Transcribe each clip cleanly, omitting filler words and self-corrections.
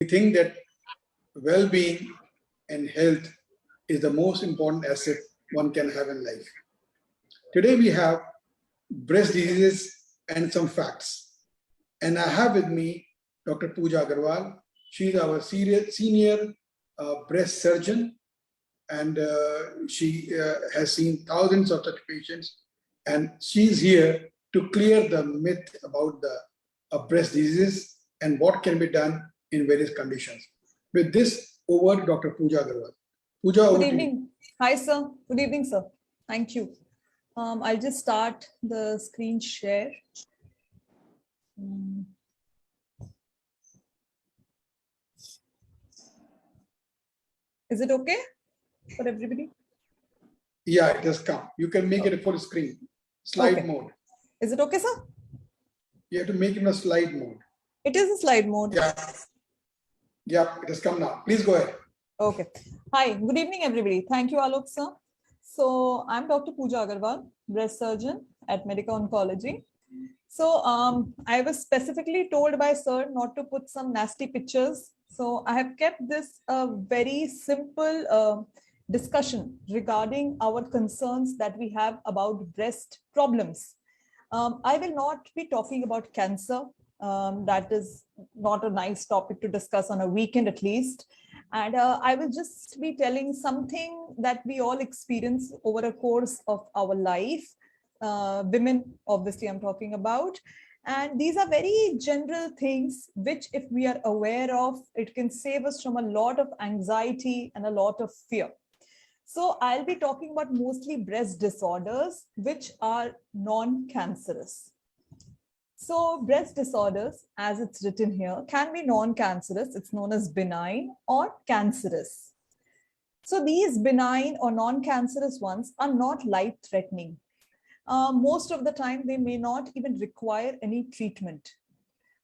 We think that well-being and health is the most important asset one can have in life. Today we have breast diseases and some facts. And I have with me Dr. Pooja Agarwal. She is our senior breast surgeon, and she has seen thousands of such patients. And she's here to clear the myth about the breast diseases and what can be done in various conditions. With this, over to Dr. Pooja Agarwal. Pooja, over Good to you. evening. Hi, sir. Good evening, sir. Thank you. I'll just start the screen share. Is it okay for everybody? Yeah, it has come. You can make it a full screen, slide mode. Is it okay, sir? You have to make it in a slide mode. It is a slide mode. Yeah. Yeah, it has come now. Please go ahead. Okay. Hi, good evening, everybody. Thank you, Alok, sir. So I'm Dr. Pooja Agarwal, breast surgeon at Medical Oncology. So I was specifically told by sir not to put some nasty pictures. So I have kept this a very simple discussion regarding our concerns that we have about breast problems. I will not be talking about cancer. That is not a nice topic to discuss on a weekend at least. And I will just be telling something that we all experience over a course of our life. Women, obviously, I'm talking about. And these are very general things which, if we are aware of, it can save us from a lot of anxiety and a lot of fear. So I'll be talking about mostly breast disorders, which are non-cancerous. So breast disorders, as it's written here, can be non-cancerous. It's known as benign or cancerous. So these benign or non-cancerous ones are not life-threatening. Most of the time, they may not even require any treatment.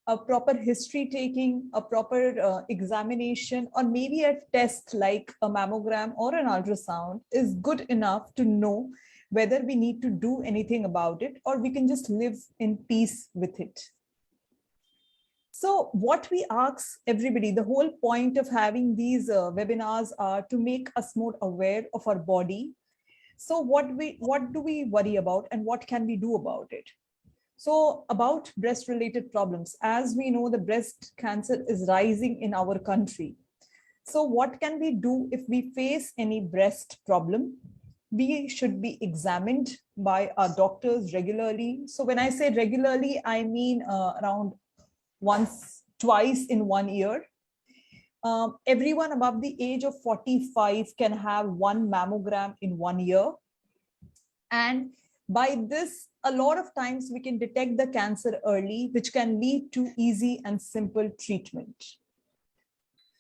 A proper history taking, a proper examination, or maybe a test like a mammogram or an ultrasound is good enough to know whether we need to do anything about it or we can just live in peace with it. So what we ask everybody, the whole point of having these webinars are to make us more aware of our body. So what do we worry about and what can we do about it? So about breast related problems, as we know, the breast cancer is rising in our country. So what can we do if we face any breast problem? We should be examined by our doctors regularly. So when I say regularly, I mean around once, twice in 1 year. Everyone above the age of 45 can have one mammogram in 1 year. And by this, a lot of times we can detect the cancer early, which can lead to easy and simple treatment.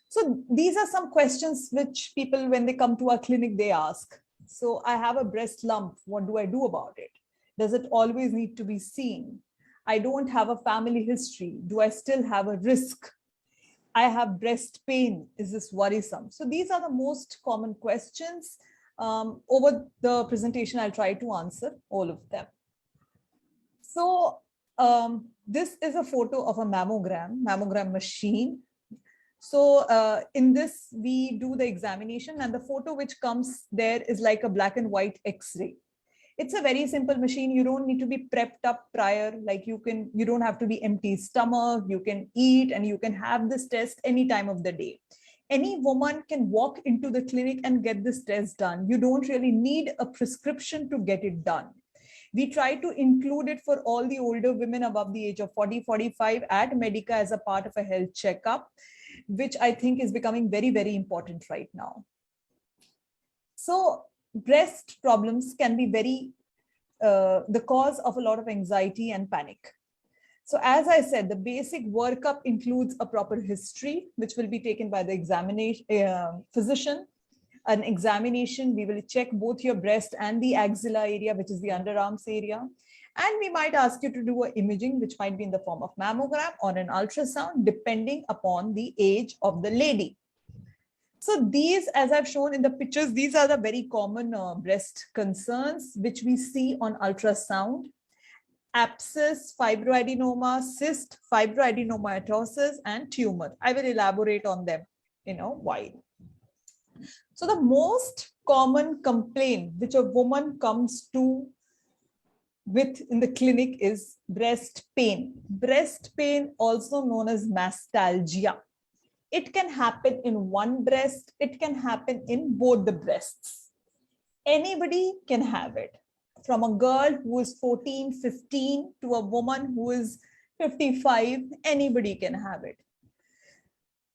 So these are some questions which people, when they come to our clinic, they ask. So I have a breast lump. What do I do about it? Does it always need to be seen? I don't have a family history. Do I still have a risk? I have breast pain. Is this worrisome? So these are the most common questions. Over the presentation, I'll try to answer all of them. So this is a photo of a mammogram machine. So in this, we do the examination and the photo which comes there is like a black and white X-ray. It's a very simple machine. You don't need to be prepped up prior. Like you don't have to be empty stomach. You can eat and you can have this test any time of the day. Any woman can walk into the clinic and get this test done. You don't really need a prescription to get it done. We try to include it for all the older women above the age of 40, 45 at Medica as a part of a health checkup, which I think is becoming very, very important right now. So breast problems can be the cause of a lot of anxiety and panic. So as I said, the basic workup includes a proper history, which will be taken by the physician. An examination, we will check both your breast and the axilla area, which is the underarms area. And we might ask you to do an imaging, which might be in the form of mammogram or an ultrasound, depending upon the age of the lady. So these, as I've shown in the pictures, these are the very common breast concerns which we see on ultrasound. abscess, fibroadenoma, cyst, fibroadenomatosis, and tumor. I will elaborate on them in a while. So the most common complaint which a woman comes to with in the clinic is breast pain. Breast pain, also known as mastalgia. It can happen in one breast. It can happen in both the breasts. Anybody can have it. From a girl who is 14, 15 to a woman who is 55, anybody can have it.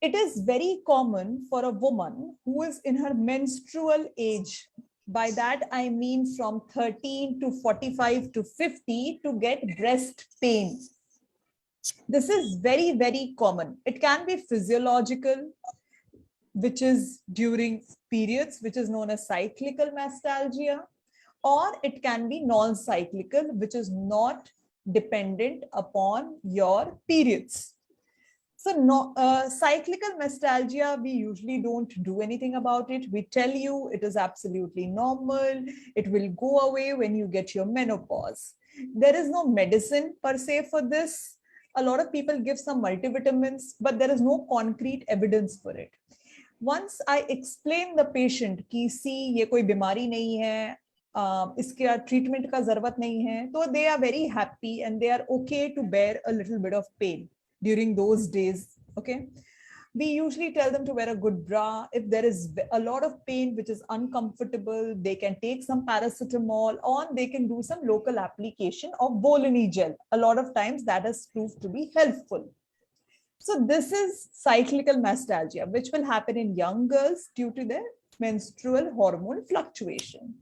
It is very common for a woman who is in her menstrual age. By that, I mean from 13 to 45 to 50 to get breast pain. This is very, very common. It can be physiological, which is during periods, which is known as cyclical mastalgia, or it can be non-cyclical, which is not dependent upon your periods. So cyclical mastalgia, we usually don't do anything about it. We tell you it is absolutely normal. It will go away when you get your menopause. There is no medicine per se for this. A lot of people give some multivitamins, but there is no concrete evidence for it. Once I explain the patient कि see ये कोई बीमारी नहीं है, इसके treatment का जरूरत नहीं है, तो they are very happy and they are okay to bear a little bit of pain during those days. Okay, we usually tell them to wear a good bra. If there is a lot of pain which is uncomfortable, they can take some paracetamol, or they can do some local application of Volini gel. A lot of times that has proved to be helpful. So this is cyclical mastalgia, which will happen in young girls due to their menstrual hormone fluctuation.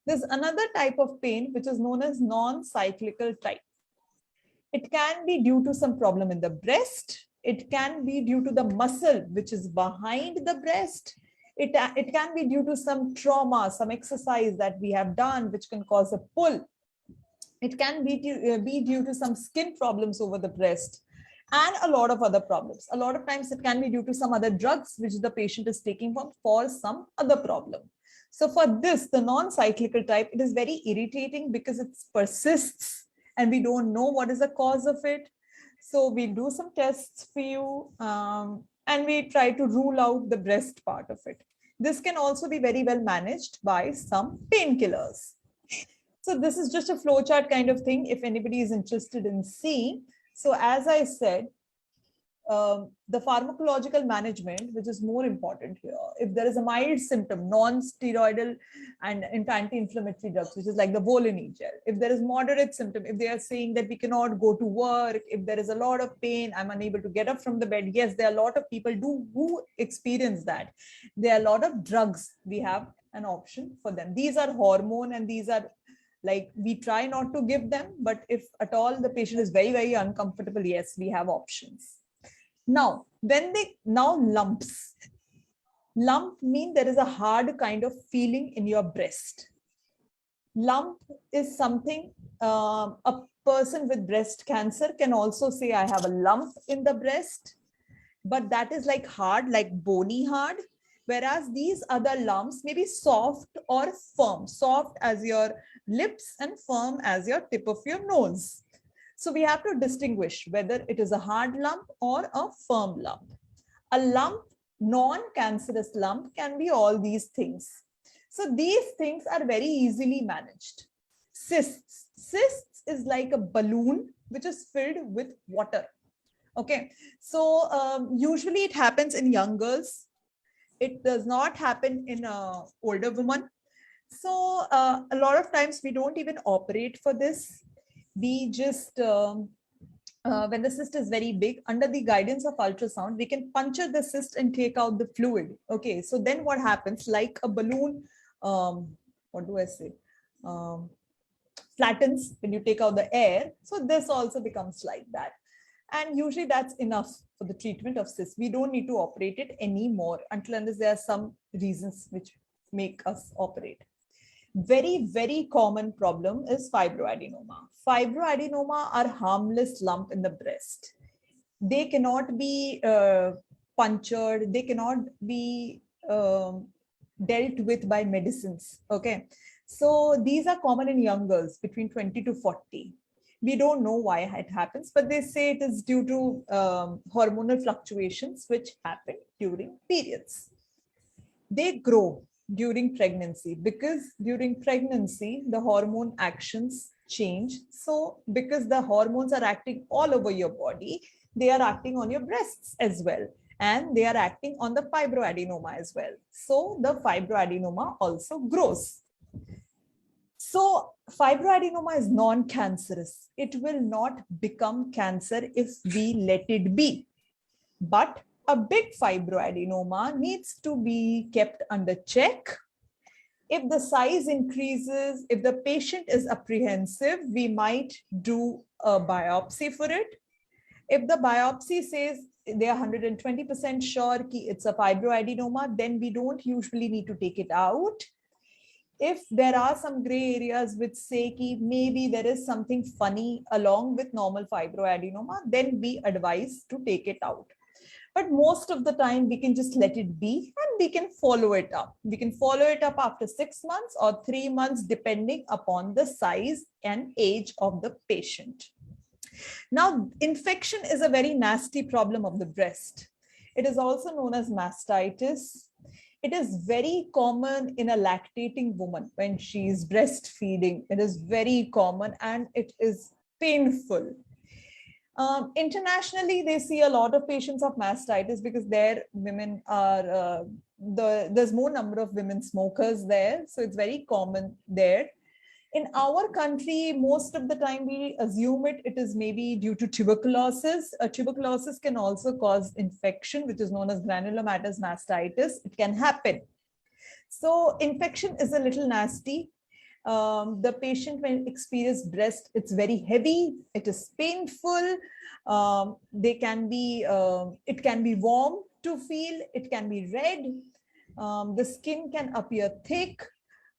There's another type of pain which is known as non-cyclical type. It can be due to some problem in the breast. It can be due to the muscle which is behind the breast. It can be due to some trauma, some exercise that we have done which can cause a pull. It can be due to some skin problems over the breast, and a lot of other problems. A lot of times it can be due to some other drugs which the patient is taking for some other problem. So for this, the non-cyclical type, it is very irritating because it persists and we don't know what is the cause of it. So we'll do some tests for you and we try to rule out the breast part of it. This can also be very well managed by some painkillers. So this is just a flowchart kind of thing if anybody is interested in seeing. So as I said, the pharmacological management, which is more important here, if there is a mild symptom, non-steroidal and anti-inflammatory drugs, which is like the Volini gel. If there is moderate symptom, if they are saying that we cannot go to work, if there is a lot of pain, I'm unable to get up from the bed. Yes, there are a lot of people who experience that. There are a lot of drugs. We have an option for them. These are hormone and these are like we try not to give them, but if at all the patient is very, very uncomfortable, yes, we have options. Now, lumps. Lump mean there is a hard kind of feeling in your breast. Lump is something a person with breast cancer can also say, I have a lump in the breast, but that is like hard, like bony hard. Whereas these other lumps may be soft or firm, soft as your lips and firm as your tip of your nose. So we have to distinguish whether it is a hard lump or a firm lump. A lump, non-cancerous lump, can be all these things. So these things are very easily managed. Cysts. Cysts is like a balloon which is filled with water. Okay, so usually it happens in young girls. It does not happen in an older woman. So a lot of times we don't even operate for this. We just, when the cyst is very big, under the guidance of ultrasound, we can puncture the cyst and take out the fluid. Okay, so then what happens, like a balloon, what do I say, flattens when you take out the air. So this also becomes like that. And usually that's enough for the treatment of cysts. We don't need to operate it anymore until unless there are some reasons which make us operate. Very, very common problem is fibroadenoma. Fibroadenoma are harmless lump in the breast. They cannot be punctured. They cannot be dealt with by medicines. Okay. So these are common in young girls between 20 to 40. We don't know why it happens, but they say it is due to hormonal fluctuations which happen during periods. They grow during pregnancy because during pregnancy, the hormone actions change. So because the hormones are acting all over your body, they are acting on your breasts as well. And they are acting on the fibroadenoma as well. So the fibroadenoma also grows. So fibroadenoma is non-cancerous. It will not become cancer if we let it be. But a big fibroadenoma needs to be kept under check. If the size increases, if the patient is apprehensive, we might do a biopsy for it. If the biopsy says they are 120% sure it's a fibroadenoma, then we don't usually need to take it out. If there are some gray areas which say maybe there is something funny along with normal fibroadenoma, then we advise to take it out. But most of the time we can just let it be and we can follow it up. We can follow it up after 6 months or 3 months, depending upon the size and age of the patient. Now, infection is a very nasty problem of the breast. It is also known as mastitis. It is very common in a lactating woman when she is breastfeeding. It is very common and it is painful. Internationally, they see a lot of patients of mastitis because their women are, there's more number of women smokers there. So it's very common there. In our country, most of the time we assume it is maybe due to tuberculosis. Tuberculosis can also cause infection, which is known as granulomatous mastitis. It can happen. So infection is a little nasty. The patient, when experience breast, it's very heavy, it is painful. It can be warm to feel, it can be red. The skin can appear thick.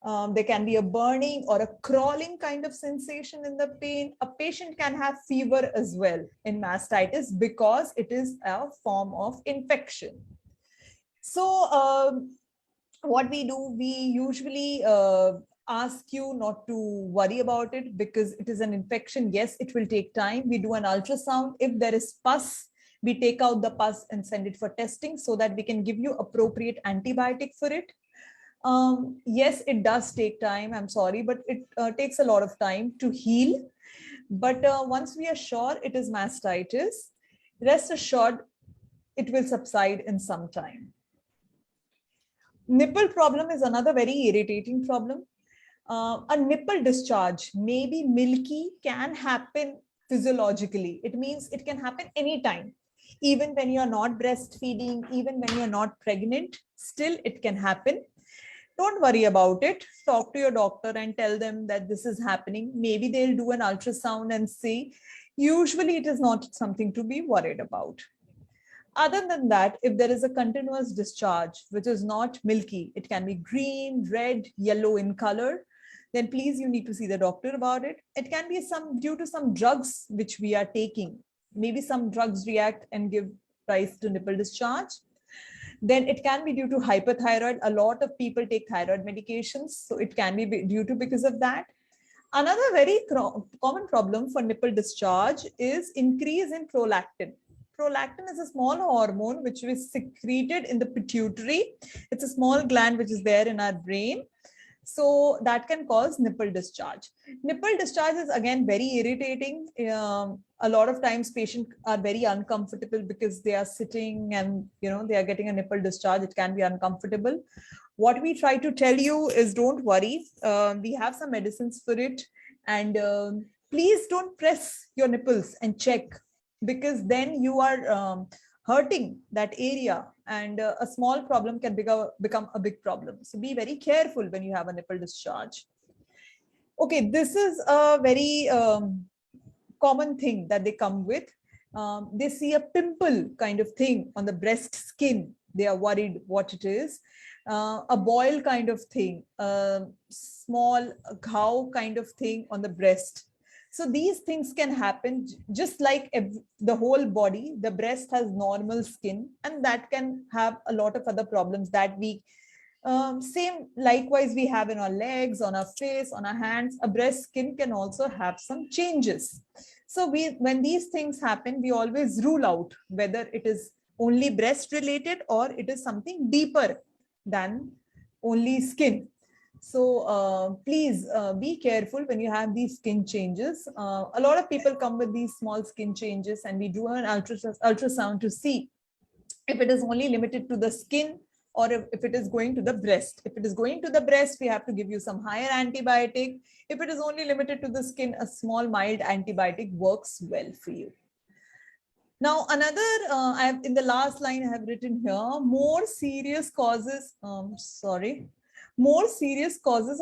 There can be a burning or a crawling kind of sensation in the pain. A patient can have fever as well in mastitis because it is a form of infection. So what we do, we usually ask you not to worry about it because it is an infection. Yes, it will take time. We do an ultrasound. If there is pus, we take out the pus and send it for testing so that we can give you appropriate antibiotic for it. Yes, it does take time. I'm sorry, but it takes a lot of time to heal. But once we are sure it is mastitis, rest assured it will subside in some time. Nipple problem is another very irritating problem. A nipple discharge, maybe milky, can happen physiologically. It means it can happen anytime. Even when you're not breastfeeding, even when you're not pregnant, still it can happen. Don't worry about it. Talk to your doctor and tell them that this is happening. Maybe they'll do an ultrasound and see. Usually it is not something to be worried about. Other than that, if there is a continuous discharge, which is not milky, it can be green, red, yellow in color, then please you need to see the doctor about it. It can be due to some drugs which we are taking. Maybe some drugs react and give rise to nipple discharge. Then it can be due to hyperthyroid. A lot of people take thyroid medications, so it can be due to because of that. Another very common problem for nipple discharge is increase in prolactin. Prolactin is a small hormone which is secreted in the pituitary. It's a small gland which is there in our brain. So that can cause nipple discharge. Nipple discharge is again very irritating. A lot of times patients are very uncomfortable because they are sitting and they are getting a nipple discharge. It can be uncomfortable. What we try to tell you is don't worry. We have some medicines for it. And please don't press your nipples and check, because then you are hurting that area and a small problem can become a big problem. So be very careful when you have a nipple discharge. Okay, this is a very common thing that they come with. They see a pimple kind of thing on the breast skin. They are worried what it is. A boil kind of thing, a small ghaw kind of thing on the breast. So these things can happen just like the whole body. The breast has normal skin and that can have a lot of other problems that we Same, likewise, we have in our legs, on our face, on our hands. A breast skin can also have some changes. So when these things happen, we always rule out whether it is only breast related or it is something deeper than only skin. So please be careful when you have these skin changes. A lot of people come with these small skin changes, and we do an ultrasound to see if it is only limited to the skin or if it is going to the breast. If it is going to the breast, we have to give you some higher antibiotic. If it is only limited to the skin, a small mild antibiotic works well for you. Now, another, in the last line I have written here, more serious causes of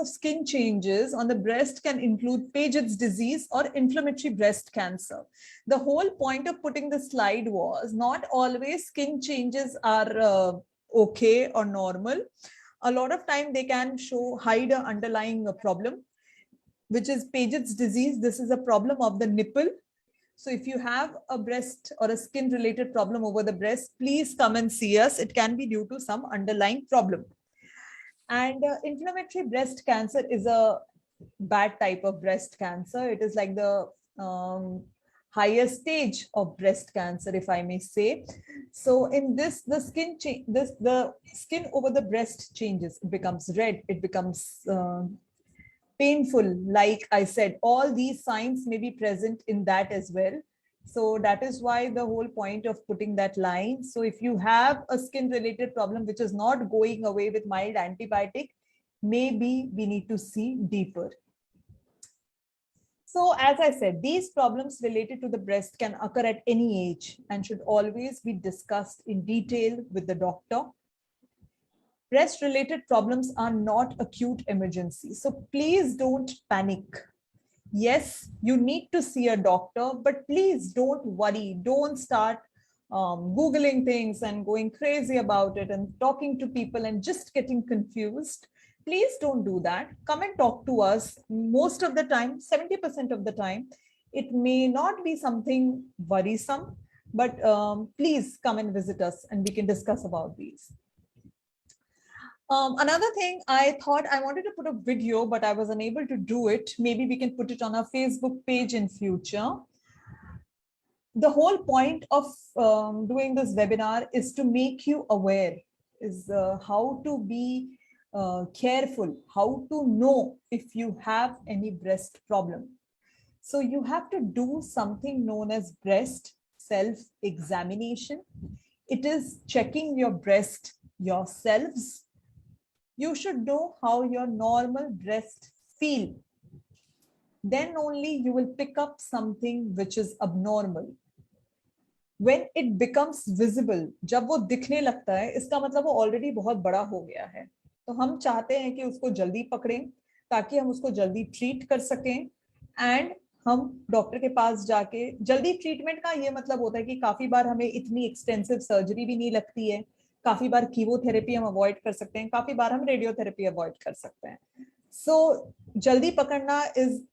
skin changes on the breast can include Paget's disease or inflammatory breast cancer. The whole point of putting the slide was not always skin changes are okay or normal. A lot of time they can hide an underlying problem, which is Paget's disease. This is a problem of the nipple. So if you have a breast or a skin related problem over the breast, please come and see us. It can be due to some underlying problem. And inflammatory breast cancer is a bad type of breast cancer. It is like the higher stage of breast cancer, if I may say. So in this, the skin over the breast changes. It becomes red. It becomes painful. Like I said, all these signs may be present in that as well. So that is why the whole point of putting that line. So if you have a skin related problem which is not going away with mild antibiotic, maybe we need to see deeper. So as I said, these problems related to the breast can occur at any age and should always be discussed in detail with the doctor. Breast related problems are not acute emergencies. So please don't panic. Yes, you need to see a doctor, but please don't worry. Don't start Googling things and going crazy about it and talking to people and just getting confused. Please don't do that. Come and talk to us. Most of the time, 70% of the time, it may not be something worrisome, but please come and visit us and we can discuss about these. Another thing, I thought I wanted to put a video, but I was unable to do it. Maybe we can put it on our Facebook page in future. The whole point of doing this webinar is to make you aware, is how to be careful, how to know if you have any breast problem. So you have to do something known as breast self-examination. It is checking your breast yourselves. You should know how your normal breast feel. Then only you will pick up something which is abnormal. When it becomes visible, जब वो दिखने लगता है, इसका मतलब वो already बहुत बड़ा हो गया है. तो हम चाहते हैं कि उसको जल्दी पकड़ें ताकि हम उसको जल्दी ट्रीट कर सकें एंड हम डॉक्टर के पास जाके जल्दी ट्रीटमेंट का ये मतलब होता है कि काफी बार हमें इतनी एक्सटेंसिव सर्जरी भी नहीं लगती है, काफी बार कीमोथेरेपी हम अवॉइड कर सकते हैं, काफी बार हम रेडियोथेरेपी अवॉइड कर सकते हैं. सो जल्दी पकड़ना इज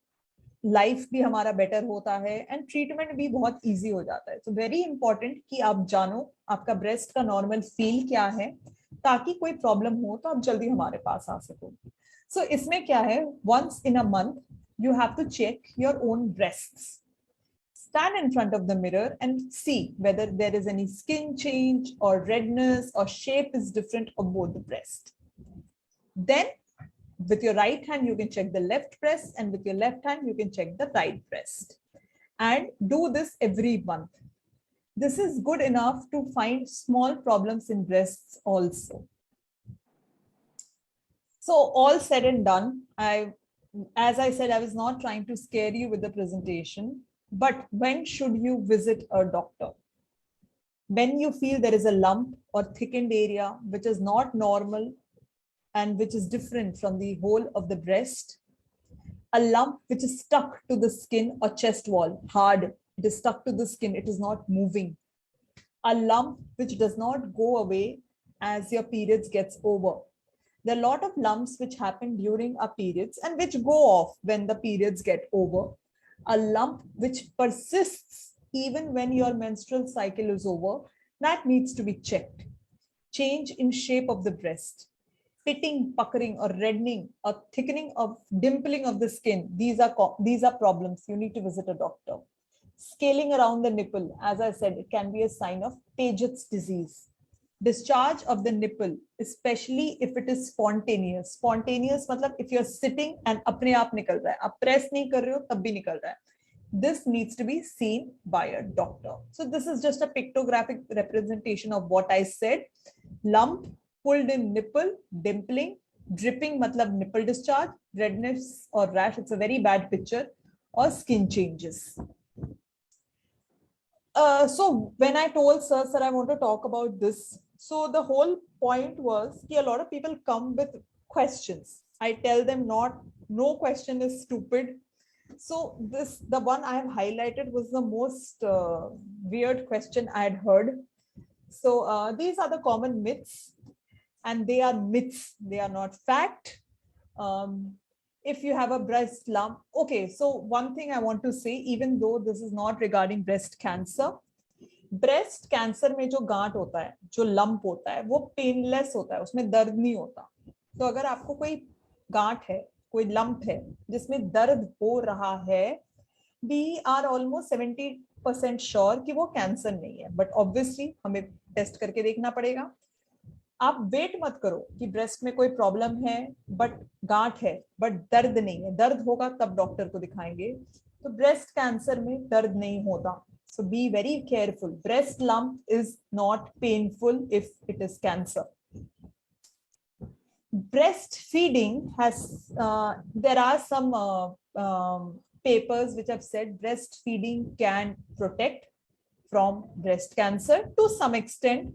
लाइफ भी हमारा बेटर होता है एंड ट्रीटमेंट भी बहुत इजी हो जाता है. सो वेरी इंपॉर्टेंट कि आप जानो आपका ब्रेस्ट का नॉर्मल फील क्या है ताकि कोई प्रॉब्लम हो तो आप जल्दी हमारे पास आ सको. सो इसमें क्या है, once in a month you have to check your own breasts. Stand in front of the mirror and see whether there is any skin change or redness or shape is different of both the breast. Then with your right hand, you can check the left breast, and with your left hand, you can check the right breast. And do this every month. This is good enough to find small problems in breasts also. So all said and done, as I said, I was not trying to scare you with the presentation, but when should you visit a doctor? When you feel there is a lump or thickened area which is not normal and which is different from the whole of the breast, a lump which is stuck to the skin or chest wall, hard, it is stuck to the skin, it is not moving, a lump which does not go away as your periods gets over. There are a lot of lumps which happen during our periods and which go off when the periods get over. A lump which persists even when your menstrual cycle is over, that needs to be checked. Change in shape of the breast. pitting, puckering, or reddening, or thickening of dimpling of the skin, these are problems. You need to visit a doctor. Scaling around the nipple, as I said, it can be a sign of Paget's disease. Discharge of the nipple, especially if it is spontaneous. Spontaneous matlab if you're sitting and apne aap nikal raha hai, aap press nahi kar rahe ho, tab bhi nikal raha hai. This needs to be seen by a doctor. So this is just a pictographic representation of what I said. Lump, pulled in nipple, dimpling, dripping matlab nipple discharge, redness or rash, it's a very bad picture, or skin changes. So when I told sir, I want to talk about this. So the whole point was that a lot of people come with questions. I tell them no question is stupid. So the one I have highlighted was the most weird question I had heard. So these are the common myths, and they are myths. They are not fact. If you have a breast lump, okay. So one thing I want to say, even though this is not regarding breast cancer में जो गांठ होता है, जो lump होता है, वो painless होता है, उसमें दर्द नहीं होता. तो अगर आपको कोई गांठ है, कोई लंप है जिसमें दर्द हो रहा है, we are almost 70% sure कि वो कैंसर नहीं है. बट ऑब्वियसली हमें टेस्ट करके देखना पड़ेगा. आप वेट मत करो कि ब्रेस्ट में कोई प्रॉब्लम है बट गांठ है बट दर्द नहीं है. दर्द होगा तब डॉक्टर को दिखाएंगे. तो ब्रेस्ट कैंसर में दर्द नहीं होता. So be very careful. Breast lump is not painful if it is cancer. Breastfeeding has, there are some papers which have said breastfeeding can protect from breast cancer to some extent.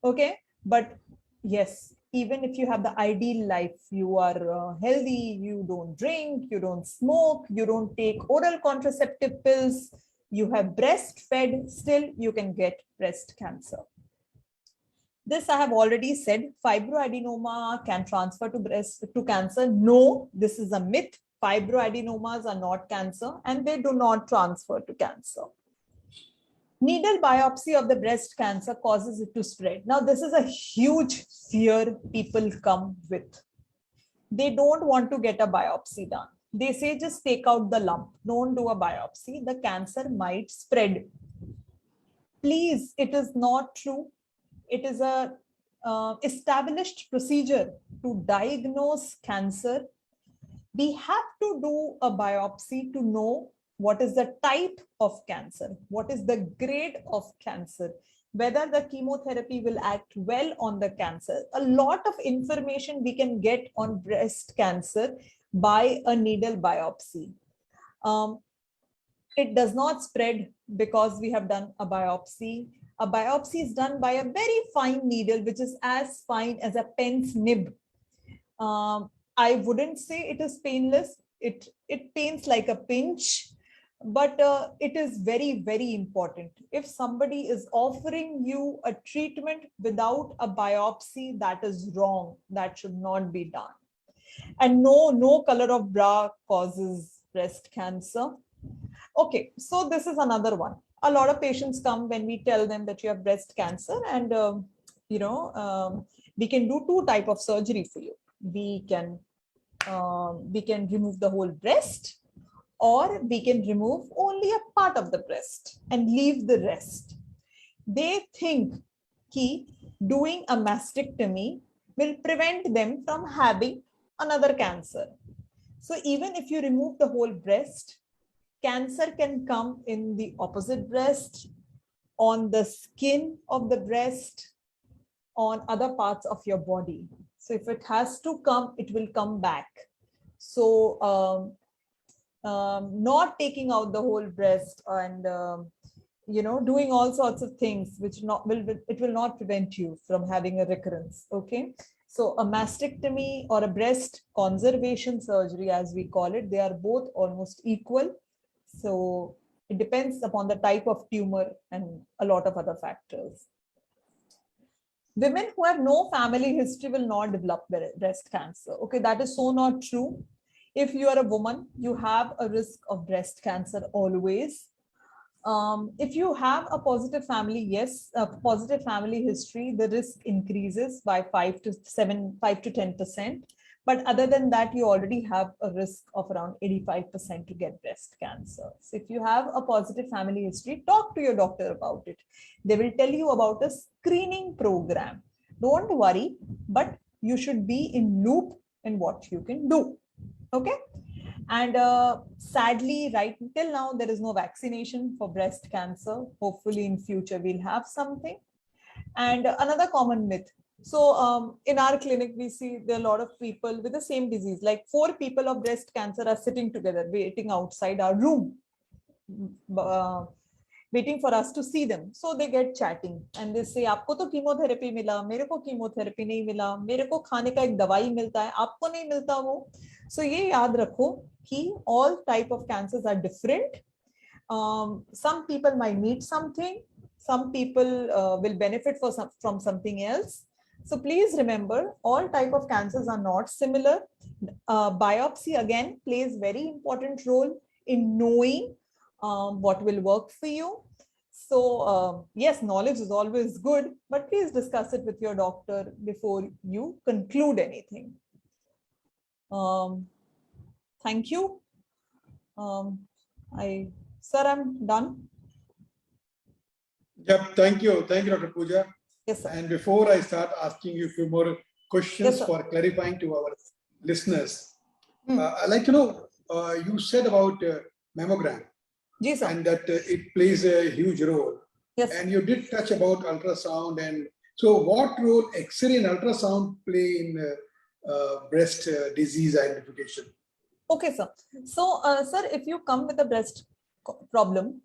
Okay. But yes, even if you have the ideal life, you are healthy, you don't drink, you don't smoke, you don't take oral contraceptive pills, you have breastfed, still you can get breast cancer. This I have already said. Fibroadenoma can transfer to cancer. No, this is a myth. Fibroadenomas are not cancer and they do not transfer to cancer. Needle biopsy of the breast cancer causes it to spread. Now, this is a huge fear people come with. They don't want to get a biopsy done. They say just take out the lump, don't do a biopsy, the cancer might spread. Please, it is not true. It is a established procedure to diagnose cancer. We have to do a biopsy to know what is the type of cancer, what is the grade of cancer, whether the chemotherapy will act well on the cancer. A lot of information we can get on breast cancer by a needle biopsy. It does not spread because we have done a biopsy. A biopsy is done by a very fine needle, which is as fine as a pen's nib. I wouldn't say it is painless. It pains like a pinch, but it is very, very important. If somebody is offering you a treatment without a biopsy, that is wrong. That should not be done. And no color of bra causes breast cancer. Okay, so this is another one. A lot of patients come when we tell them that you have breast cancer, and we can do two types of surgery for you. We can remove the whole breast, or we can remove only a part of the breast and leave the rest. They think that doing a mastectomy will prevent them from having another cancer. So even if you remove the whole breast, cancer can come in the opposite breast, on the skin of the breast, on other parts of your body. So if it has to come, it will come back. So not taking out the whole breast and doing all sorts of things which will not prevent you from having a recurrence. Okay. So a mastectomy or a breast conservation surgery, as we call it, they are both almost equal. So it depends upon the type of tumor and a lot of other factors. Women who have no family history will not develop breast cancer. Okay, that is so not true. If you are a woman, you have a risk of breast cancer always. If you have a positive family, yes, a positive family history, the risk increases by 5 to 10%. But other than that, you already have a risk of around 85% to get breast cancer. So if you have a positive family history, talk to your doctor about it. They will tell you about a screening program. Don't worry, but you should be in loop in what you can do. Okay. And sadly, right till now, there is no vaccination for breast cancer. Hopefully in future, we'll have something. And another common myth. So in our clinic, we see there are a lot of people with the same disease, like 4 people of breast cancer are sitting together, waiting outside our room, waiting for us to see them. So they get chatting and they say, आपको तो chemotherapy मिला, मेरे को chemotherapy नहीं मिला, मेरे को खाने का एक दवाई मिलता है, आपको नहीं मिलता वो. So ये याद रखो कि all type of cancers are different. Some people might need something. Some people will benefit from something else. So please remember, all type of cancers are not similar. Biopsy again plays very important role in knowing what will work for you. So yes, knowledge is always good, but please discuss it with your doctor before you conclude anything. Thank you. Sir, I'm done. Yep, thank you, Dr. Pooja. Yes, sir. And before I start asking you a few more questions Yes, for clarifying to our listeners, Hmm. I'd like to know, you said about mammogram. Ji, sir. And that it plays a huge role. Yes. And you did touch about ultrasound. And so what role X-ray and ultrasound play in breast disease identification? Okay, sir. So, sir, if you come with a breast problem,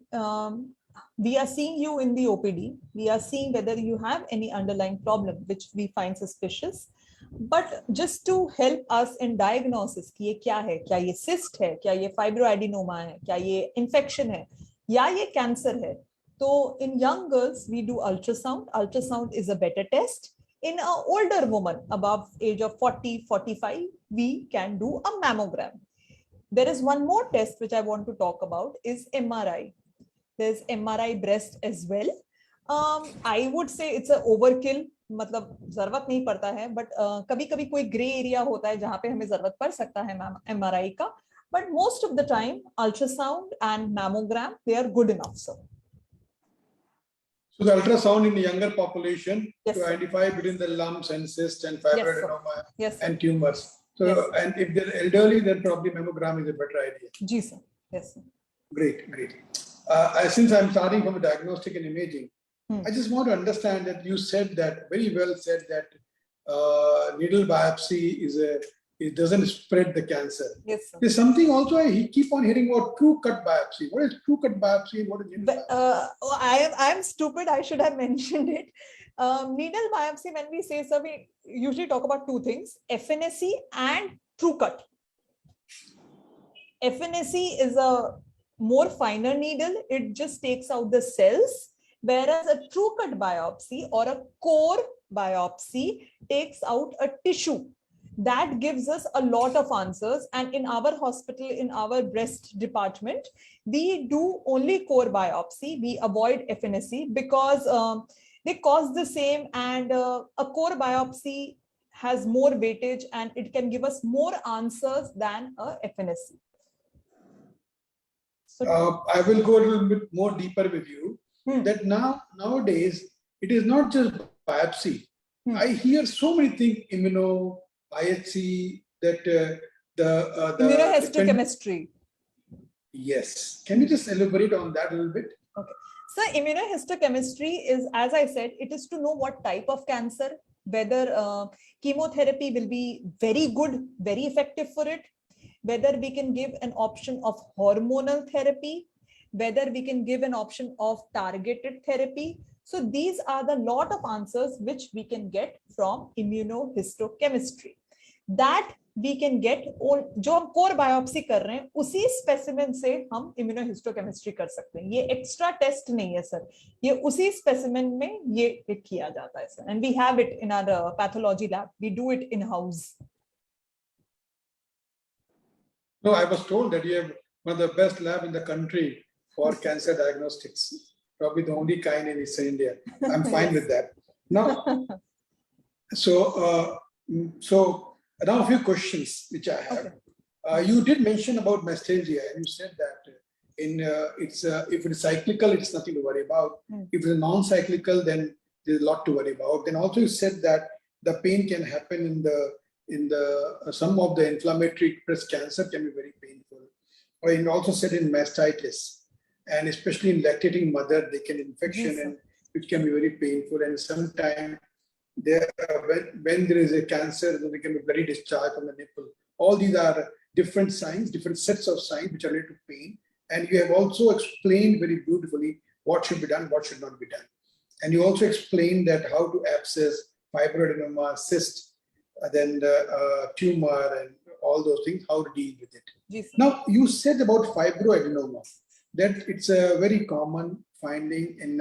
we are seeing you in the OPD. We are seeing whether you have any underlying problem, which we find suspicious. But just to help us in diagnosis, कि ये क्या है? क्या ये cyst है? क्या ये fibroadenoma है? क्या ये infection है? या ये cancer है? So in young girls, we do ultrasound. Ultrasound is a better test. In an older woman above age of 40, 45, we can do a mammogram. There is one more test which I want to talk about is MRI. There's MRI breast as well. I would say it's a overkill. मतलब जरूरत नहीं पड़ता है, but कभी कभी कोई grey area होता है जहाँ पे हमें जरूरत पड़ सकता है MRI का. But most of the time, ultrasound and mammogram, they are good enough, sir. So the ultrasound in the younger population Yes, to sir. identify between the lumps and cysts and fibroadenoma Yes, sir. and tumors. So, Yes. and if they're elderly, then probably mammogram is a better idea. Ji, sir. Yes, sir. Great, great. Since I'm starting from diagnostic and imaging, I just want to understand that you said that, very well said, that needle biopsy it doesn't spread the cancer. Yes, sir. There's something also I keep on hearing about true cut biopsy. What is true cut biopsy? What is needle biopsy? I'm stupid. I should have mentioned it. Needle biopsy, when we say so, we usually talk about two things: FNSC and true cut. FNSC is a more finer needle. It just takes out the cells, whereas a true cut biopsy or a core biopsy takes out a tissue. That gives us a lot of answers. And in our hospital, in our breast department, we do only core biopsy. We avoid FNSC because they cost the same, and a core biopsy has more weightage and it can give us more answers than a FNSC. So, I will go a little bit more deeper with you. That nowadays, it is not just biopsy. I hear so many things, immuno, IHC, that the immunohistochemistry. Yes. Can you just elaborate on that a little bit? Okay. So immunohistochemistry is, as I said, it is to know what type of cancer, whether chemotherapy will be very good, very effective for it, whether we can give an option of hormonal therapy, whether we can give an option of targeted therapy. So these are the lot of answers which we can get from immunohistochemistry. That we can get, जो हम core biopsy कर रहे हैं, उसी specimen से हम immunohistochemistry कर सकते हैं. ये extra test नहीं है सर. ये उसी specimen में ये किया जाता है sir. And we have it in our pathology lab. We do it in house. No, I was told that you have one of the best lab in the country for cancer diagnostics. Probably the only kind in Eastern India. I'm fine with that. Now, so now a few questions which I have. Okay. You did mention about Mastitis, and you said that if it's cyclical, it's nothing to worry about. If it's non-cyclical, then there's a lot to worry about. Then also you said that the pain can happen in the some of the inflammatory breast cancer can be very painful. Or you also said in mastitis, and especially in lactating mother, they can infection and which can be very painful. And sometimes there, when there is a cancer, there can be bloody discharge from the nipple. All these are different signs, different sets of signs which are related to pain. And you have also explained very beautifully what should be done, what should not be done. And you also explained that how to abscess, fibroadenoma, cyst, then the tumor and all those things, how to deal with it. Yes. Now, you said about fibroadenoma, that it's a very common finding in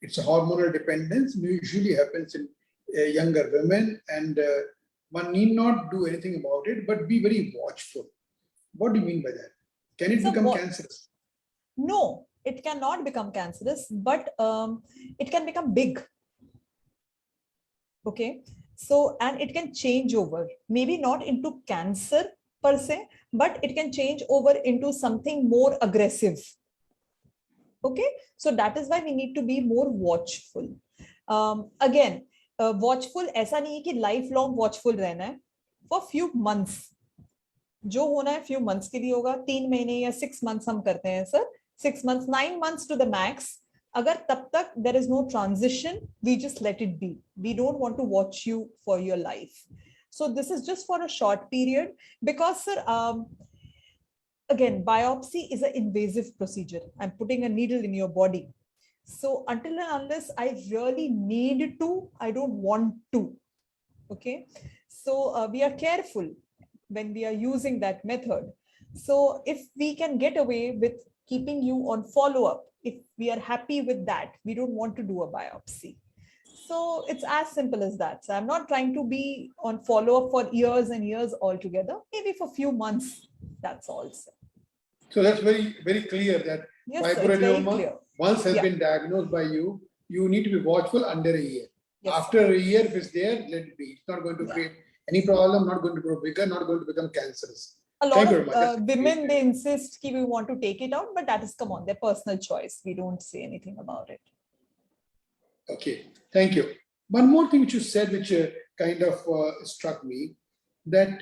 it's a hormonal dependence. It usually happens in younger women, and one need not do anything about it, but be very watchful. What do you mean by that? Can it become cancerous? No, it cannot become cancerous, but it can become big. Okay. So, and it can change over, maybe not into cancer per se, but it can change over into something more aggressive. Okay. So that is why we need to be more watchful. Again, watchful ऐसा नहीं है कि lifelong watchful रहना है. For few months. जो होना है few months के लिए होगा, 3 महीने या 6 months हम करते हैं sir, 6 months, 9 months to the max. अगर तब तक there is no transition, we just let it be. We don't want to watch you for your life. So this is just for a short period because sir, again, biopsy is an invasive procedure. I'm putting a needle in your body. So until and unless I really need to, I don't want to. Okay. So we are careful when we are using that method. So if we can get away with keeping you on follow-up, if we are happy with that, we don't want to do a biopsy. So it's as simple as that. So I'm not trying to be on follow-up for years and years altogether, maybe for a few months, that's all. So that's very, very clear that fibroadenoma, once has been diagnosed by you, you need to be watchful under a year. Yes, after a year, if it's there, let it be. It's not going to create any problem, not going to grow bigger, not going to become cancerous. A lot of women, they insist that we want to take it out, but that is, come on, their personal choice. We don't say anything about it. Okay, thank you. One more thing which you said, which kind of struck me, that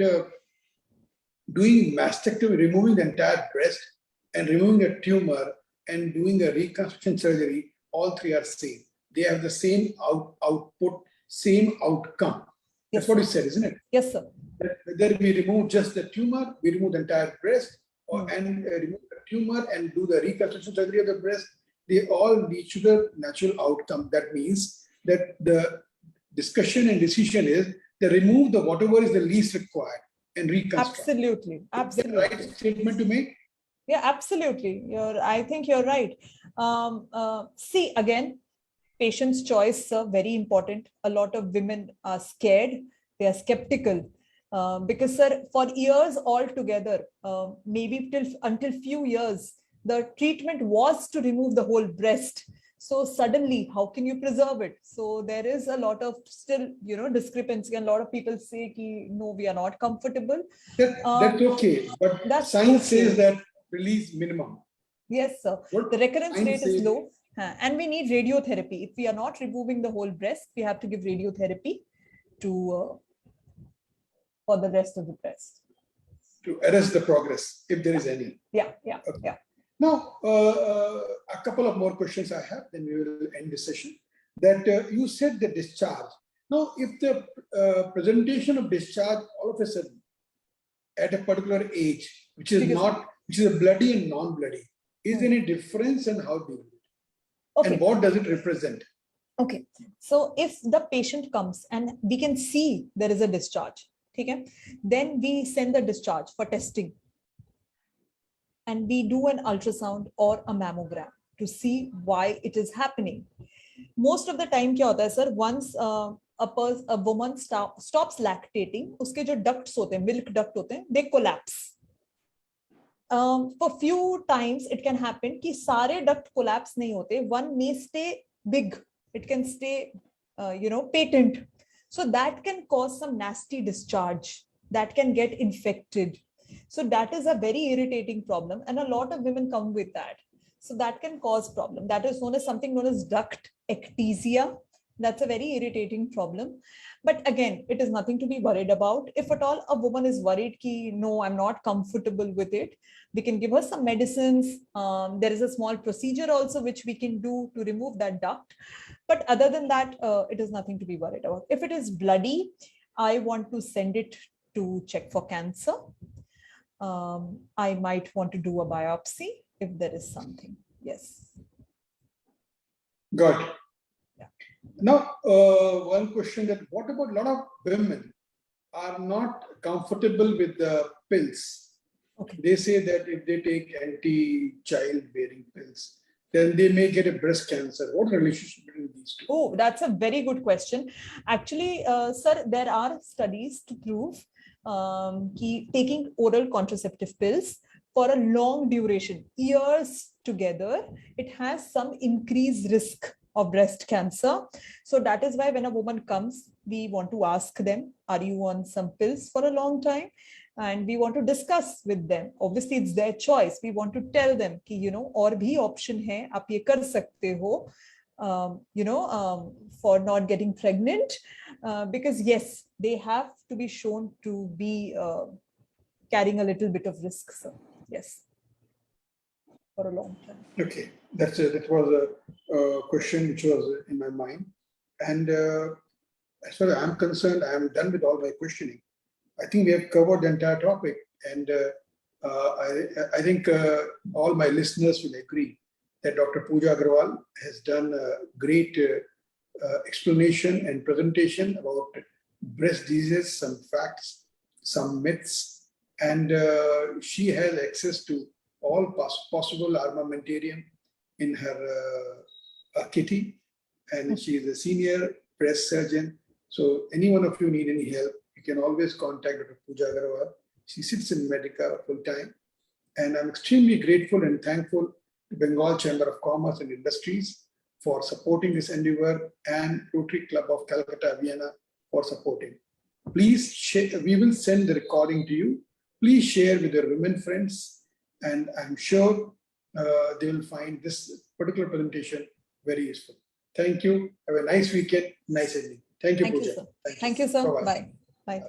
doing mastectomy, removing the entire breast and removing a tumor and doing a reconstruction surgery, all three are same. They have the same output, same outcome. That's what you said, isn't it? Yes, sir. Whether we remove just the tumor, we remove the entire breast, or and remove the tumor and do the reconstruction surgery of the breast, they all lead to the natural outcome. That means that the discussion and decision is to remove the whatever is the least required and reconstruct. Absolutely, absolutely. Is that the right statement to make? Yeah, absolutely. I think you're right. See, again, patient's choice are very important. A lot of women are scared. They are skeptical. Because sir, for years altogether, maybe until few years, the treatment was to remove the whole breast. So suddenly, how can you preserve it? So there is a lot of still, discrepancy, and a lot of people say, ki, no, we are not comfortable. That's okay, but science says that release minimum. Yes, sir. The recurrence rate is low, and we need radiotherapy. If we are not removing the whole breast, we have to give radiotherapy to for the rest of the breast. To arrest the progress, if there is any. Yeah. Now, a couple of more questions I have, then we will end the session. That you said the discharge. Now, if the presentation of discharge all of a sudden at a particular age, which is a bloody and non-bloody, is there any difference in how do you do it? Okay. And what does it represent? Okay. So if the patient comes and we can see there is a discharge, okay, then we send the discharge for testing. And we do an ultrasound or a mammogram to see why it is happening. Most of the time, kya hota hai, sir, once a woman stops lactating, uske jo ducts hote hain, milk duct hote hain, they collapse. For few times it can happen कि सारे duct collapse नहीं होते. One may stay big. It can stay, patent. So that can cause some nasty discharge. That can get infected. So that is a very irritating problem, and a lot of women come with that. So that can cause problem. That is something known as duct ectasia. That's a very irritating problem. But again, it is nothing to be worried about. If at all a woman is worried ki, no, I'm not comfortable with it, we can give her some medicines. There is a small procedure also which we can do to remove that duct. But other than that, it is nothing to be worried about. If it is bloody, I want to send it to check for cancer. I might want to do a biopsy if there is something. Yes. Got it. Yeah. Now, one question that what about a lot of women are not comfortable with the pills? Okay. They say that if they take anti-child-bearing pills, then they may get a breast cancer. What relationship between these two? Oh, that's a very good question. Actually, sir, there are studies to prove taking oral contraceptive pills for a long duration, years together, it has some increased risk of breast cancer. So that is why when a woman comes, we want to ask them, are you on some pills for a long time? And we want to discuss with them. Obviously, it's their choice. We want to tell them, ki, और भी option hai, आप ये कर सकते हो, for not getting pregnant, because yes, they have to be shown to be carrying a little bit of risk. So yes, for a long time. Okay, that was a question which was in my mind, and as far as I'm concerned, I am done with all my questioning. I think we have covered the entire topic, and I think all my listeners will agree that Dr. Pooja Agarwal has done a great explanation and presentation about breast diseases, some facts, some myths, and she has access to all possible armamentarium in her kitty, and she is a senior breast surgeon. So any one of you need any help, you can always contact Dr. Pooja Agarwal. She sits in Medica full time, and I'm extremely grateful and thankful to Bengal Chamber of Commerce and Industries for supporting this endeavor, and Rotary Club of Calcutta, Vienna for supporting. Please share, we will send the recording to you. Please share with your women friends, and I'm sure they will find this particular presentation very useful. Thank you. Have a nice weekend, nice evening. Thank you, Pooja. Thank you, sir. Bye. Bye.